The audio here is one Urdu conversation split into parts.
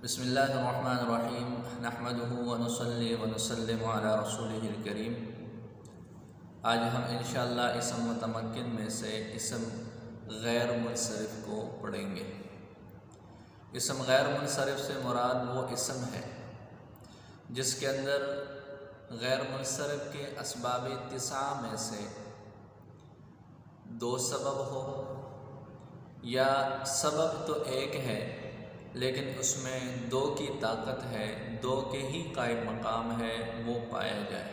بسم اللہ الرحمن الرحیم نحمدہ ونصلی ونسلم علی رسولہ الکریم۔ آج ہم انشاءاللہ اسم متمکن میں سے اسم غیر منصرف کو پڑھیں گے۔ اسم غیر منصرف سے مراد وہ اسم ہے جس کے اندر غیر منصرف کے اسباب اتساع میں سے دو سبب ہو، یا سبب تو ایک ہے لیکن اس میں دو کی طاقت ہے، دو کے ہی قائم مقام ہے، وہ پایا جائے۔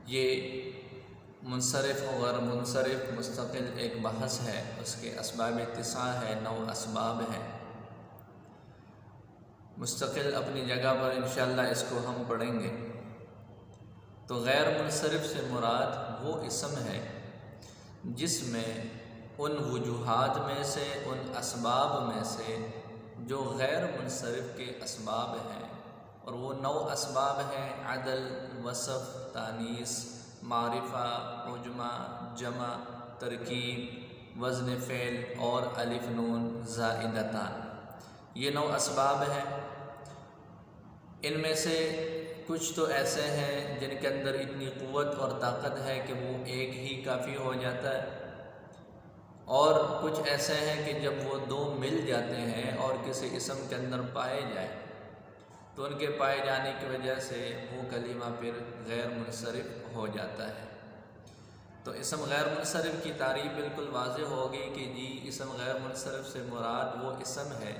یہ منصرف و غیر منصرف مستقل ایک بحث ہے، اس کے اسباب اتساع ہے، 9 اسباب ہیں، مستقل اپنی جگہ پر انشاءاللہ اس کو ہم پڑھیں گے۔ تو غیر منصرف سے مراد وہ اسم ہے جس میں ان وجوہات میں سے، ان اسباب میں سے جو غیر منصرف کے اسباب ہیں، اور وہ 9 اسباب ہیں: عدل، وصف، تانیث، معرفہ، عجمہ، جمع، ترکیب، وزن فعل اور الف نون زائدتان۔ یہ 9 اسباب ہیں۔ ان میں سے کچھ تو ایسے ہیں جن کے اندر اتنی قوت اور طاقت ہے کہ وہ ایک ہی کافی ہو جاتا ہے، اور کچھ ایسے ہیں کہ جب وہ 2 مل جاتے ہیں اور کسی اسم کے اندر پائے جائیں تو ان کے پائے جانے کی وجہ سے وہ کلمہ پھر غیر منصرف ہو جاتا ہے۔ تو اسم غیر منصرف کی تعریف بالکل واضح ہوگی کہ جی اسم غیر منصرف سے مراد وہ اسم ہے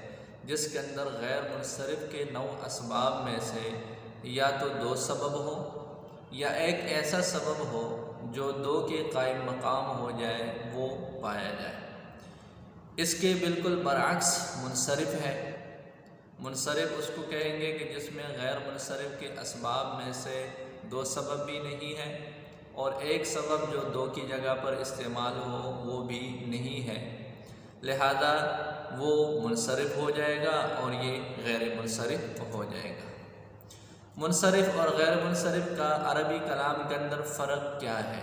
جس کے اندر غیر منصرف کے 9 اسباب میں سے یا تو 2 سبب ہو، یا ایک ایسا سبب ہو جو 2 کے قائم مقام ہو جائے، وہ پایا جائے۔ اس کے بالکل برعکس منصرف ہے۔ منصرف اس کو کہیں گے کہ جس میں غیر منصرف کے اسباب میں سے 2 سبب بھی نہیں ہے، اور ایک سبب جو 2 کی جگہ پر استعمال ہو وہ بھی نہیں ہے، لہذا وہ منصرف ہو جائے گا اور یہ غیر منصرف ہو جائے گا۔ منصرف اور غیر منصرف کا عربی کلام کے اندر فرق کیا ہے؟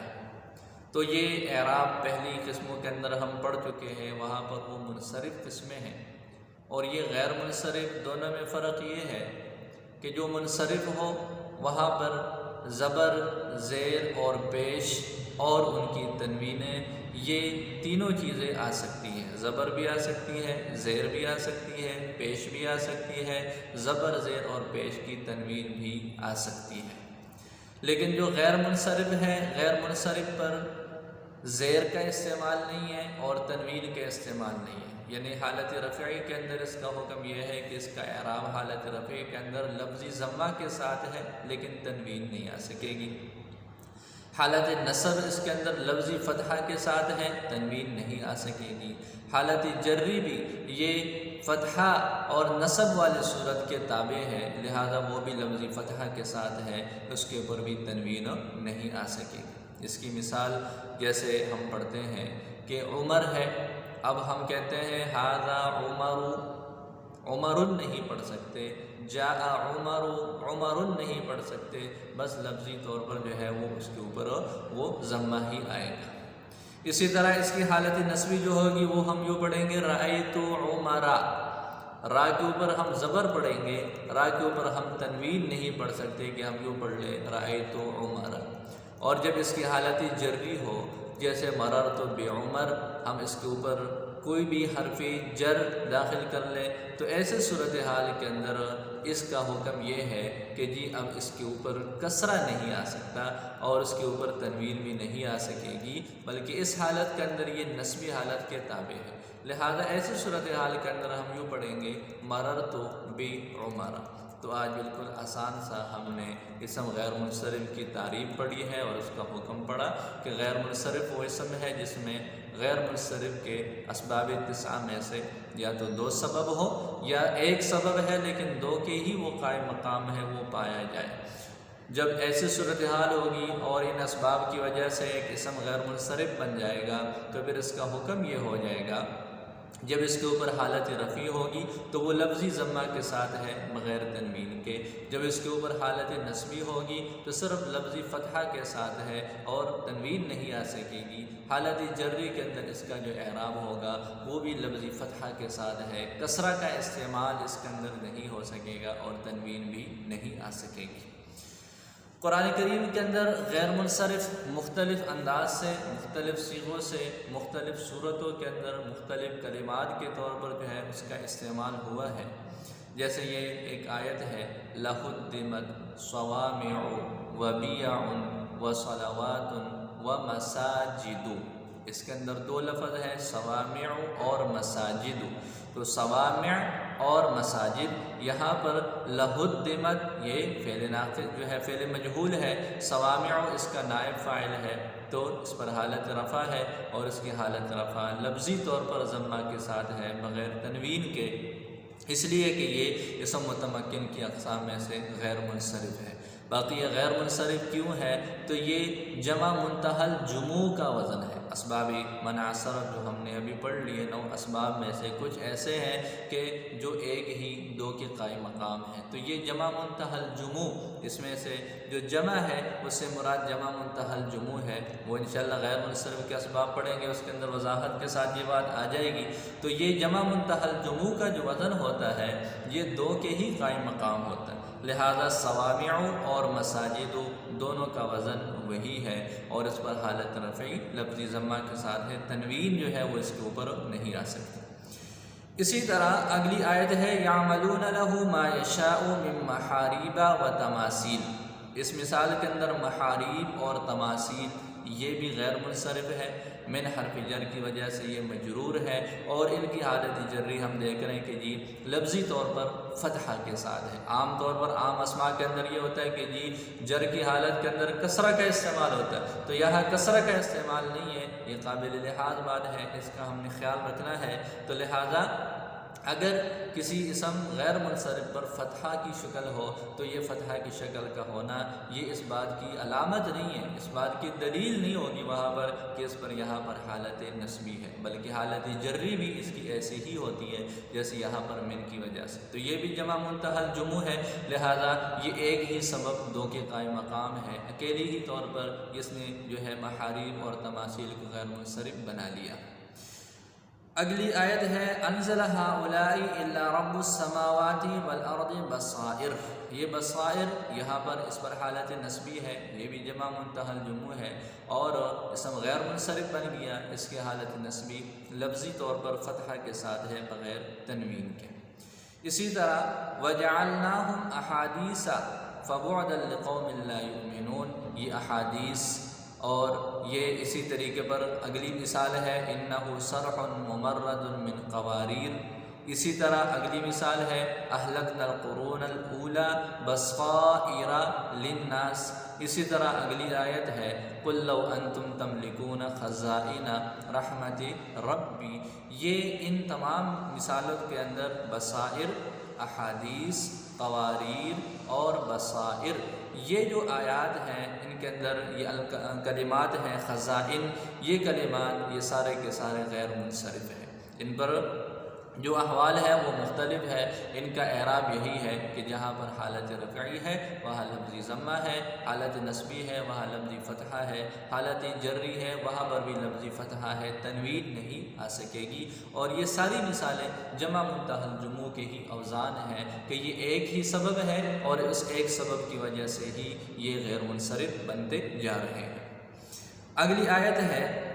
تو یہ اعراب پہلی قسموں کے اندر ہم پڑھ چکے ہیں، وہاں پر وہ منصرف قسمیں ہیں، اور یہ غیر منصرف، دونوں میں فرق یہ ہے کہ جو منصرف ہو وہاں پر زبر، زیر اور پیش اور ان کی تنوینیں، یہ تینوں چیزیں آ سکتی ہیں۔ زبر بھی آ سکتی ہے، زیر بھی آ سکتی ہے، پیش بھی آ سکتی ہے، زبر، زیر اور پیش کی تنوین بھی آ سکتی ہے۔ لیکن جو غیر منصرف ہے، غیر منصرف پر زیر کا استعمال نہیں ہے اور تنوین کا استعمال نہیں ہے، یعنی حالت رفعی کے اندر اس کا حکم یہ ہے کہ اس کا اعراب حالت رفعی کے اندر لفظی ضمہ کے ساتھ ہے لیکن تنوین نہیں آ سکے گی۔ حالت نصب اس کے اندر لفظی فتحہ کے ساتھ ہے، تنوین نہیں آ سکے گی۔ حالت جری بھی یہ فتحہ اور نصب والے صورت کے تابع ہے، لہذا وہ بھی لفظی فتحہ کے ساتھ ہے، اس کے اوپر بھی تنوین نہیں آ سکے گی۔ اس کی مثال جیسے ہم پڑھتے ہیں کہ عمر ہے، اب ہم کہتے ہیں ھذا عمر، عمر نہیں پڑھ سکتے، جاء عمر، عمر نہیں پڑھ سکتے، بس لفظی طور پر جو ہے وہ اس کے اوپر وہ ضمہ ہی آئے گا۔ اسی طرح اس کی حالت نسبی جو ہوگی وہ ہم یوں پڑھیں گے رأیت عمرا، را کے اوپر ہم زبر پڑھیں گے، را کے اوپر ہم تنوین نہیں پڑھ سکتے کہ ہم یوں پڑھ لیں رأیت عمرا۔ اور جب اس کی حالت جری ہو، جیسے مررت بعمر، ہم اس کے اوپر کوئی بھی حرف جر داخل کر لیں تو ایسے صورتحال کے اندر اس کا حکم یہ ہے کہ جی اب اس کے اوپر کسرہ نہیں آ سکتا اور اس کے اوپر تنوین بھی نہیں آ سکے گی، بلکہ اس حالت کے اندر یہ نسبی حالت کے تابع ہے۔ لہذا ایسی صورتحال کے اندر ہم یوں پڑھیں گے مررت بعمر۔ تو آج بالکل آسان سا ہم نے اسم غیر منصرف کی تعریف پڑھی ہے اور اس کا حکم پڑھا کہ غیر منصرف وہ اسم ہے جس میں غیر منصرف کے اسباب اتساع میں سے یا تو 2 سبب ہو، یا ایک سبب ہے لیکن 2 کے ہی وہ قائم مقام ہے، وہ پایا جائے۔ جب ایسی صورتحال ہوگی اور ان اسباب کی وجہ سے ایک اسم غیر منصرف بن جائے گا تو پھر اس کا حکم یہ ہو جائے گا جب اس کے اوپر حالت رفیع ہوگی تو وہ لفظی ضمہ کے ساتھ ہے بغیر تنوین کے، جب اس کے اوپر حالت نصبی ہوگی تو صرف لفظی فتحہ کے ساتھ ہے اور تنوین نہیں آ سکے گی۔ حالت جری کے اندر اس کا جو اعراب ہوگا وہ بھی لفظی فتحہ کے ساتھ ہے، کسرہ کا استعمال اس کے اندر نہیں ہو سکے گا اور تنوین بھی نہیں آ سکے گی۔ قرآن کریم کے اندر غیر منصرف مختلف انداز سے، مختلف صیغوں سے، مختلف صورتوں کے اندر مختلف کلمات کے طور پر جو ہے اس کا استعمال ہوا ہے۔ جیسے یہ ایک آیت ہے لَحُدِّمَتْ صَوَامِعُ وَبِيَعٌ وَصَلَوَاتٌ وَمَسَاجِدُ، اس کے اندر دو لفظ ہے صوامع اور مساجد۔ تو صوامع اور مساجد، یہاں پر لہدمت یہ فعل ناقص جو ہے فعل مجہول ہے، صوامع اس کا نائب فاعل ہے، تو اس پر حالت رفع ہے اور اس کی حالت رفع لفظی طور پر ضمہ کے ساتھ ہے بغیر تنوین کے، اس لیے کہ یہ اسم متمکن کی اقسام میں سے غیر منصرف ہے۔ باقی یہ غیر منصرف کیوں ہے تو یہ جمع منتہی الجموع کا وزن ہے۔ اسباب منع صرف جو ہم نے ابھی پڑھ لیے 9 اسباب میں سے کچھ ایسے ہیں کہ جو ایک ہی دو کے قائم مقام ہیں، تو یہ جمع منتہی الجموع، اس میں سے جو جمع ہے اس سے مراد جمع منتہی الجموع ہے، وہ انشاءاللہ غیر منصرف کے اسباب پڑھیں گے، اس کے اندر وضاحت کے ساتھ یہ بات آ جائے گی۔ تو یہ جمع منتہی الجموع کا جو وزن ہوتا ہے یہ دو کے ہی قائم مقام ہوتا ہے، لہذا صوامع اور مساجد دونوں کا وزن وہی ہے اور اس پر حالت رفعی لفظی ضمہ کے ساتھ ہے، تنوین جو ہے وہ اس کے اوپر نہیں آ سکتی۔ اسی طرح اگلی آیت ہے یعملون لہ ما یشاء من محاریب و تماثیل، اس مثال کے اندر محاریب اور تماثیل یہ بھی غیر منصرف ہے، من حرف جر کی وجہ سے یہ مجرور ہے اور ان کی حالت جری ہم دیکھ رہے ہیں کہ جی لفظی طور پر فتحہ کے ساتھ ہے۔ عام طور پر عام اسماء کے اندر یہ ہوتا ہے کہ جی جر کی حالت کے اندر کسرہ کا استعمال ہوتا ہے، تو یہاں کسرہ کا استعمال نہیں ہے، یہ قابل لحاظ بات ہے، اس کا ہم نے خیال رکھنا ہے۔ تو لہٰذا اگر کسی اسم غیر منصرف پر فتحہ کی شکل ہو تو یہ فتحہ کی شکل کا ہونا یہ اس بات کی علامت نہیں ہے، اس بات کی دلیل نہیں ہوگی وہاں پر کہ اس پر یہاں پر حالت نصبی ہے، بلکہ حالت جری بھی اس کی ایسی ہی ہوتی ہے جیسے یہاں پر من کی وجہ سے۔ تو یہ بھی جمع منتہی الجموع ہے، لہذا یہ ایک ہی سبب دو کے قائم مقام ہے، اکیلی ہی طور پر اس نے جو ہے محاریب اور تماثیل کو غیر منصرف بنا لیا۔ اگلی آیت ہے انزل ہؤلاء الا رب السماوات والارض بصائر، یہ بصائر یہاں پر اس پر حالت نصبی ہے، یہ بھی جمع منتہی الجموع ہے اور اسم غیر منصرف بن گیا، اس کی حالت نصبی لفظی طور پر فتحہ کے ساتھ ہے بغیر تنوین کے۔ اسی طرح وجعلناہم احادیث فبعدا لقوم لا یؤمنون، یہ احادیث اور یہ اسی طریقے پر اگلی مثال ہے انہ صرح ممرد من قواریر، اسی طرح اگلی مثال ہے اہلکنا القرون الاولی بصائر للناس، اسی طرح اگلی آیت ہے قل لو انتم تملکون خزائن رحمت ربی، یہ ان تمام مثالوں کے اندر بصائر، احادیث، قواریر اور بصائر، یہ جو آیات ہیں ان کے اندر یہ کلمات ہیں خزائن، یہ کلمات یہ سارے کے سارے غیر منصرف ہیں، ان پر جو احوال ہے وہ مختلف ہے، ان کا اعراب یہی ہے کہ جہاں پر حالت رفعی ہے وہاں لفظی ضمہ ہے، حالت نصبی ہے وہاں لفظی فتحہ ہے، حالت جری ہے وہاں پر بھی لفظی فتحہ ہے، تنوین نہیں آ سکے گی، اور یہ ساری مثالیں جمع منتہی الجموع کے ہی اوزان ہیں کہ یہ ایک ہی سبب ہے اور اس ایک سبب کی وجہ سے ہی یہ غیر منصرف بنتے جا رہے ہیں۔ اگلی آیت ہے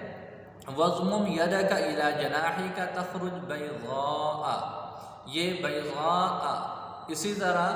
وَاضْمُمْ يَدَكَ إِلَى جَنَاحِكَ تَخْرُجْ بَيْضَاءَ، یہ بیضاء، اسی طرح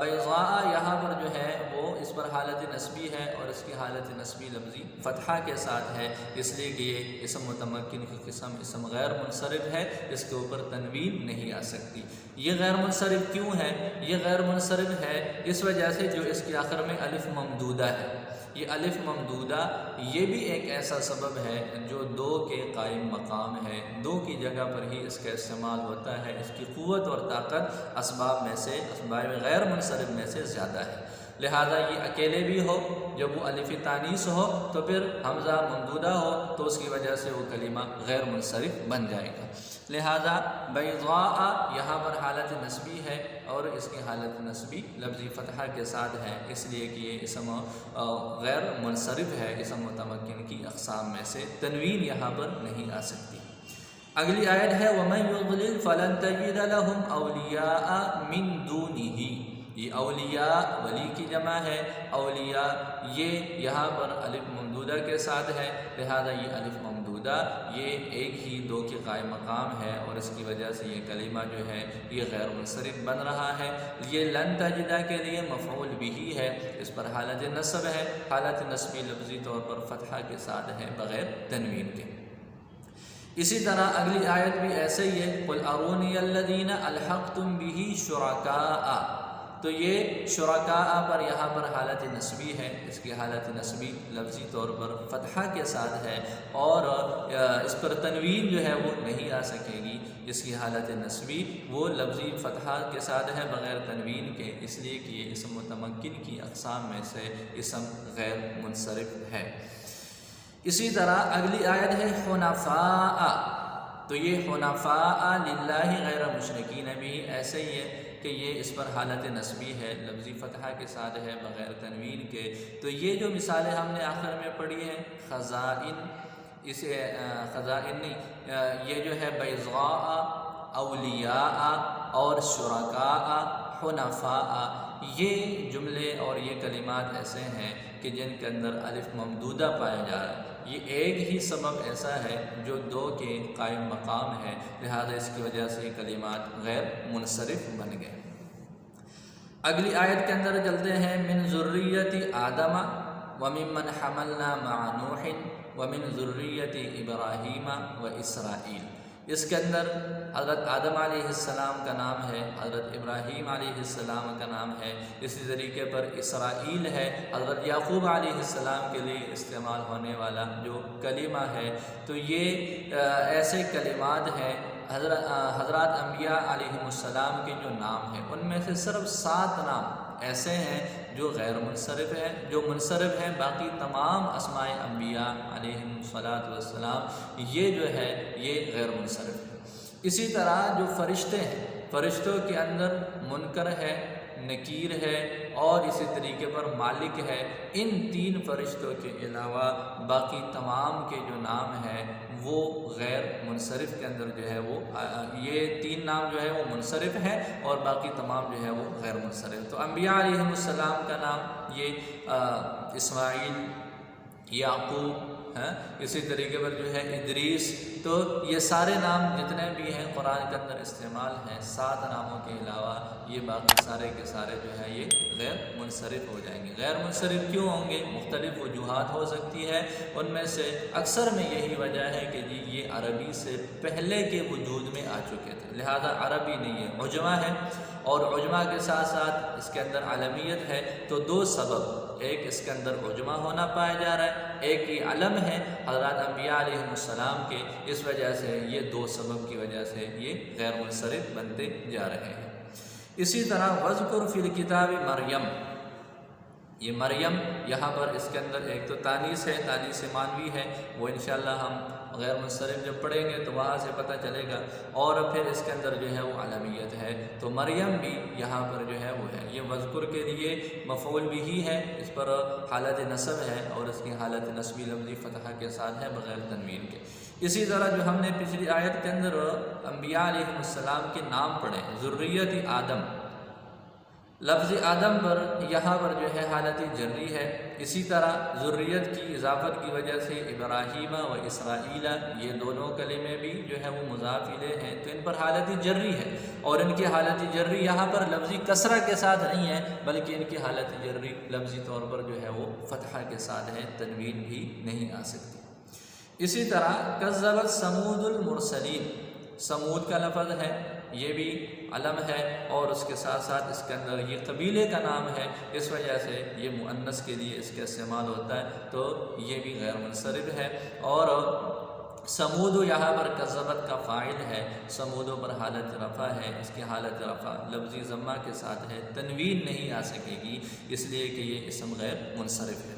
بیضاء یہاں پر جو ہے وہ اس پر حالت نصبی ہے اور اس کی حالت نصبی لفظی فتحہ کے ساتھ ہے، اس لیے کہ یہ اسم متمکن کی قسم اسم غیر منصرف ہے، اس کے اوپر تنوین نہیں آ سکتی۔ یہ غیر منصرف کیوں ہے؟ یہ غیر منصرف ہے اس وجہ سے جو اس کے آخر میں الف ممدودہ ہے، یہ الف ممدودہ یہ بھی ایک ایسا سبب ہے جو دو کے قائم مقام ہے، دو کی جگہ پر ہی اس کا استعمال ہوتا ہے، اس کی قوت اور طاقت اسباب میں سے، اسباب غیر منصرف میں سے زیادہ ہے۔ لہذا یہ اکیلے بھی ہو، جب وہ الف تانیث ہو تو پھر حمزہ ممدودہ ہو تو اس کی وجہ سے وہ کلمہ غیر منصرف بن جائے گا۔ لہذا بیضاء یہاں پر حالت نسبی ہے اور اس کی حالت نسبی لفظی فتحہ کے ساتھ ہے، اس لیے کہ یہ اسم غیر منصرف ہے۔ اسم متمکن کی اقسام میں سے تنوین یہاں پر نہیں آ سکتی۔ اگلی آیت ہے وَمَن يُضْلِلْ فَلَن تَجِدَ لَهُمْ أَوْلِيَاءَ مِن دُونِهِ۔ یہ اولیاء ولی کی جمع ہے، اولیاء یہ یہاں پر الف ممدودہ کے ساتھ ہے، لہذا یہ الف ممدودہ یہ ایک ہی دو کے قائم مقام ہے اور اس کی وجہ سے یہ کلمہ جو ہے یہ غیر منصرف بن رہا ہے۔ یہ لن تجدہ کے لیے مفعول بھی ہے، اس پر حالت نصب ہے، حالت نصبی لفظی طور پر فتحہ کے ساتھ ہے بغیر تنوین کے۔ اسی طرح اگلی آیت بھی ایسے ہی ہے قُلْ أَرُونِيَ الَّذِينَ أَلْحَقْتُمْ بِهِ شُرَكَاءَ، تو یہ شرکاء پر یہاں پر حالت نسبی ہے، اس کی حالت نسبی لفظی طور پر فتحہ کے ساتھ ہے اور اس پر تنوین جو ہے وہ نہیں آ سکے گی، اس کی حالت نسبی وہ لفظی فتحہ کے ساتھ ہے بغیر تنوین کے، اس لیے کہ یہ اسم متمکن کی اقسام میں سے اسم غیر منصرف ہے۔ اسی طرح اگلی آیت ہے حنفاء، تو یہ حنفاء للہ غیر مشرکین بھی ایسے ہی ہے کہ یہ اس پر حالت نسبی ہے، لفظی فتحہ کے ساتھ ہے بغیر تنوین کے۔ تو یہ جو مثالیں ہم نے آخر میں پڑھی ہیں خزائن، اسے خزائن نہیں، یہ جو ہے بیضاء، اولیاء اور شرکاء، حنفاء، یہ جملے اور یہ کلمات ایسے ہیں کہ جن کے اندر الف ممدودہ پایا جا رہا ہے۔ یہ ایک ہی سبب ایسا ہے جو دو کے قائم مقام ہے، لہذا اس کی وجہ سے یہ کلمات غیر منصرف بن گئے۔ اگلی آیت کے اندر چلتے ہیں من ذریت آدم وممن حملنا مع نوح ومن ذریت ابراہیم و اسرائیل۔ اس کے اندر حضرت آدم علیہ السلام کا نام ہے، حضرت ابراہیم علیہ السلام کا نام ہے، اسی طریقے پر اسرائیل ہے، حضرت یعقوب علیہ السلام کے لیے استعمال ہونے والا جو کلمہ ہے۔ تو یہ ایسے کلمات ہیں حضرات انبیاء علیہ السلام کے جو نام ہیں ان میں سے صرف 7 نام ایسے ہیں جو غیر منصرف ہیں، جو منصرف ہیں، باقی تمام اسماء انبیاء علیہ السلام یہ جو ہے یہ غیر منصرف ہے۔ اسی طرح جو فرشتے ہیں، فرشتوں کے اندر منکر ہے، نکیر ہے اور اسی طریقے پر مالک ہے، ان 3 فرشتوں کے علاوہ باقی تمام کے جو نام ہیں وہ غیر منصرف کے اندر جو ہے وہ یہ 3 نام جو ہے وہ منصرف ہیں اور باقی تمام جو ہے وہ غیر منصرف۔ تو انبیاء علیہ السلام کا نام یہ اسماعیل، یعقوب، اسی طریقے پر جو ہے ادریس، تو یہ سارے نام جتنے بھی ہیں قرآن کے اندر استعمال ہیں 7 ناموں کے علاوہ، یہ باقی سارے کے سارے جو ہیں یہ غیر منصرف ہو جائیں گے۔ غیر منصرف کیوں ہوں گے؟ مختلف وجوہات ہو سکتی ہے، ان میں سے اکثر میں یہی وجہ ہے کہ جی یہ عربی سے پہلے کے وجود میں آ چکے تھے، لہذا عربی نہیں ہے، عجمہ ہے، اور عجمہ کے ساتھ ساتھ اس کے اندر عالمیت ہے۔ تو 2 سبب، ایک اس کے اندر عجمہ ہونا پایا جا رہا ہے، ایک یہ علم ہے حضرات انبیاء علیہ السلام کے، اس وجہ سے یہ 2 سبب کی وجہ سے یہ غیر منصرف بنتے جا رہے ہیں۔ اسی طرح وذکر فی الکتاب مریم، یہ مریم یہاں پر اس کے اندر ایک تو تانیث ہے، تانیث مانوی ہے، وہ انشاءاللہ ہم غیر منصرف جب پڑھیں گے تو وہاں سے پتہ چلے گا، اور پھر اس کے اندر جو ہے وہ علمیت ہے، تو مریم بھی یہاں پر جو ہے وہ ہے، یہ وذکر کے لیے مفعول بھی ہے، اس پر حالت نصب ہے اور اس کی حالت نصبی لفظی فتحہ کے ساتھ ہے بغیر تنوین کے۔ اسی طرح جو ہم نے پچھلی آیت کے اندر انبیاء علیہ السلام کے نام پڑھے، ذریت آدم، لفظ آدم پر یہاں پر جو ہے حالت جری ہے، اسی طرح ذریت کی اضافت کی وجہ سے ابراہیم و اسرائیل یہ دونوں کلمے بھی جو ہے وہ مضاف الیہ ہیں، تو ان پر حالت جری ہے، اور ان کی حالت جری یہاں پر لفظی کسرہ کے ساتھ نہیں ہے بلکہ ان کی حالت جری لفظی طور پر جو ہے وہ فتحہ کے ساتھ ہے، تنوین بھی نہیں آ سکتی۔ اسی طرح کذبت ثمود المرسلین، سمود کا لفظ ہے، یہ بھی علم ہے اور اس کے ساتھ ساتھ اس کے اندر یہ قبیلے کا نام ہے، اس وجہ سے یہ مؤنث کے لیے اس کا استعمال ہوتا ہے، تو یہ بھی غیر منصرف ہے۔ اور سمود یہاں پر کذبت کا فاعل ہے، سمودوں پر حالت رفع ہے، اس کی حالت رفع لفظی ضمہ کے ساتھ ہے، تنوین نہیں آ سکے گی اس لیے کہ یہ اسم غیر منصرف ہے۔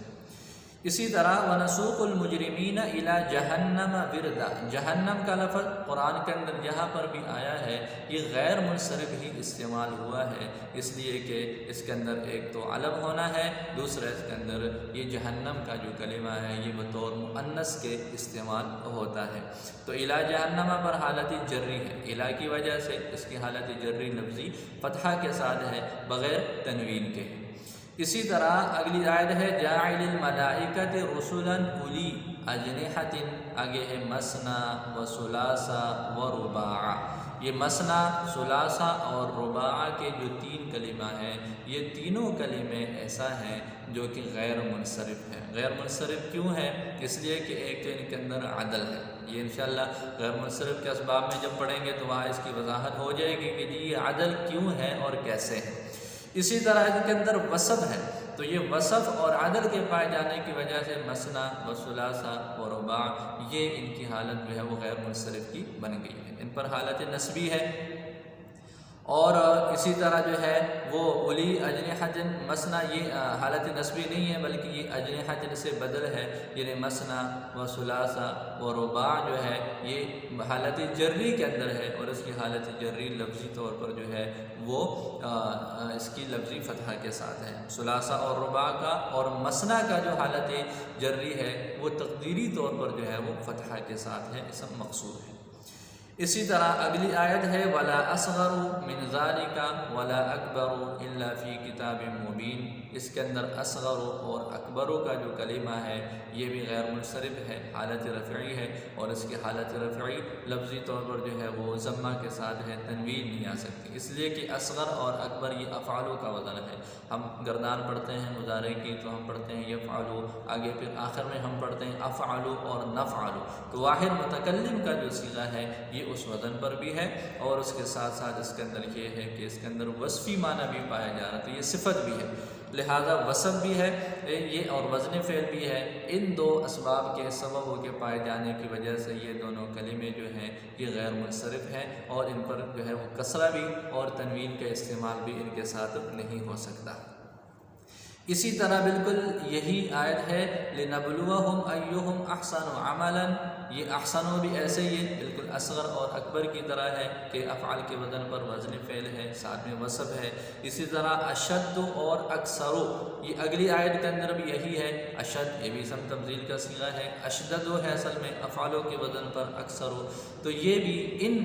اسی طرح وَنَسُوقُ الْمُجْرِمِينَ إِلَى جَهَنَّمَ وِرْدًا، جہنم کا لفظ قرآن کے اندر جہاں پر بھی آیا ہے یہ غیر منصرف ہی استعمال ہوا ہے، اس لیے کہ اس کے اندر ایک تو علم ہونا ہے، دوسرا اس کے اندر یہ جہنم کا جو کلمہ ہے یہ بطور مؤنث کے استعمال ہوتا ہے۔ تو اِلَى جہنم پر حالت جری ہے، اِلَى کی وجہ سے اس کی حالت جری لفظی فتحہ کے ساتھ ہے بغیر تنوین کے۔ اسی طرح اگلی آیت ہے جاعل الملائکۃ رسلا اولی اجنحۃ، آگے ہے مثنی و ثلاثہ و رباع۔ یہ مثنی، ثلاثہ اور رباع کے جو تین کلمہ ہیں یہ تینوں کلمے ایسا ہیں جو کہ غیر منصرف ہیں۔ غیر منصرف کیوں ہے؟ اس لیے کہ ایک تو ان کے اندر عدل ہے، یہ انشاءاللہ غیر منصرف کے اسباب میں جب پڑھیں گے تو وہاں اس کی وضاحت ہو جائے گی کہ جی یہ عدل کیوں ہے اور کیسے ہے۔ اسی طرح ان کے اندر وصف ہے، تو یہ وصف اور عدل کے پائے جانے کی وجہ سے مثنی و ثلاثہ و رباع یہ ان کی حالت جو ہے وہ غیر منصرف کی بن گئی ہے، ان پر حالت نسبی ہے۔ اور اسی طرح جو ہے وہ اولی اجنحۃ، مثنی یہ حالت نسبی نہیں ہے بلکہ یہ اجنحۃ سے بدل ہے، یعنی مثنی و ثلاثہ و رباع جو ہے یہ حالت جری کے اندر ہے، اور اس کی حالت جری لفظی طور پر جو ہے وہ اس کی لفظی فتحہ کے ساتھ ہے۔ ثلاثہ اور رباع کا اور مثنی کا جو حالت جری ہے وہ تقدیری طور پر جو ہے وہ فتحہ کے ساتھ ہے، اسم مقصور ہے۔ اسی طرح اگلی آیت ہے وَلَا أَصْغَرُ مِنْ ذَلِكَ وَلَا أَكْبَرُ إِلَّا فِي كِتَابٍ مُبِينٍ، اس کے اندر اصغر اور اکبر کا جو کلمہ ہے یہ بھی غیر منصرف ہے، حالت رفعی ہے، اور اس کی حالت رفعی لفظی طور پر جو ہے وہ ضمہ کے ساتھ ہے، تنوین نہیں آ سکتی، اس لیے کہ اصغر اور اکبر یہ افعالوں کا وزن ہے۔ ہم گردان پڑھتے ہیں مضارع کی تو ہم پڑھتے ہیں یفعلوا، آگے پھر آخر میں ہم پڑھتے ہیں افعلوا اور نفعلوا، تو واحد متکلم کا جو صیغہ ہے یہ اس وزن پر بھی ہے، اور اس کے ساتھ ساتھ اس کے اندر یہ ہے کہ اس کے اندر وصفی معنی بھی پایا جا رہا ہے، تو یہ صفت بھی ہے، لہذا وصف بھی ہے یہ اور وزن فعل بھی ہے۔ ان دو اسباب کے سببوں کے پائے جانے کی وجہ سے یہ دونوں کلمے جو ہیں یہ غیر منصرف ہیں، اور ان پر جو ہے وہ کسرہ بھی اور تنوین کا استعمال بھی ان کے ساتھ نہیں ہو سکتا۔ اسی طرح بالکل یہی آیت ہے لِنَبْلُوَهُمْ أَيُّهُمْ أَحْسَنُ عَمَلًا، یہ احسنو بھی ایسے ہی بالکل اصغر اور اکبر کی طرح ہے کہ افعال کے وزن پر وزن فعل ہے، ساتھ میں وصف ہے۔ اسی طرح اشد اور اکثرو، یہ اگلی آیت کے اندر بھی یہی ہے، اشد یہ بھی اسم تفضیل کا صیغہ ہے، اشددو ہے اصل میں افعالوں کے وزن پر اکثرو، تو یہ بھی ان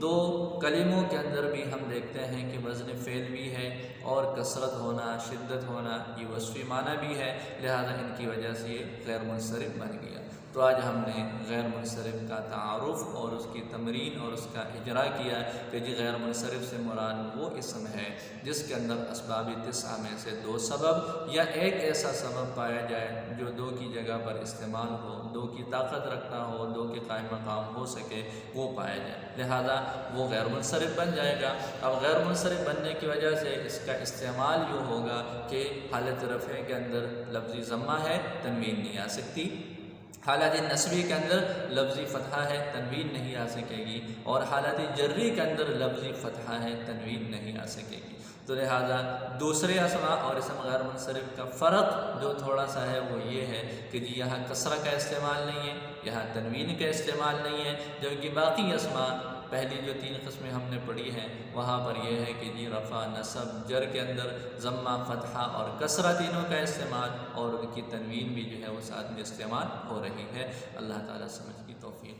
دو کلموں کے اندر بھی ہم دیکھتے ہیں کہ وزن فعل بھی ہے اور کثرت ہونا، شدت ہونا، یہ وصفی معنی بھی ہے، لہذا ان کی وجہ سے یہ غیر منصرف بن گیا۔ تو آج ہم نے غیر منصرف کا تعارف اور اس کی تمرین اور اس کا اجرا کیا کہ جی غیر منصرف سے مراد وہ اسم ہے جس کے اندر اسباب تسعہ میں سے دو سبب یا ایک ایسا سبب پایا جائے جو دو کی جگہ پر استعمال ہو، دو کی طاقت رکھتا ہو، دو کے قائم مقام ہو سکے، وہ پایا جائے، لہذا وہ غیر منصرف بن جائے گا۔ اب غیر منصرف بننے کی وجہ سے اس کا استعمال یوں ہوگا کہ حالت رفع کے اندر لفظی ضمہ ہے، تنوین نہیں آ سکتی، حالت نسبی کے اندر لفظی فتحہ ہے، تنوین نہیں آ سکے گی، اور حالت جری کے اندر لفظی فتحہ ہے، تنوین نہیں آ سکے گی۔ تو لہذا دوسرے اسماء اور اسم غیر منصرف کا فرق جو تھوڑا سا ہے وہ یہ ہے کہ جی یہاں کسرہ کا استعمال نہیں ہے، یہاں تنوین کا استعمال نہیں ہے، جبکہ باقی اسماء پہلی جو تین قسمیں ہم نے پڑھی ہیں وہاں پر یہ ہے کہ جی رفع، نصب، جر کے اندر ضمہ، فتحہ اور کسرہ تینوں کا استعمال، اور ان کی تنوین بھی جو ہے وہ ساتھ میں استعمال ہو رہی ہے۔ اللہ تعالیٰ سمجھ کی توفیق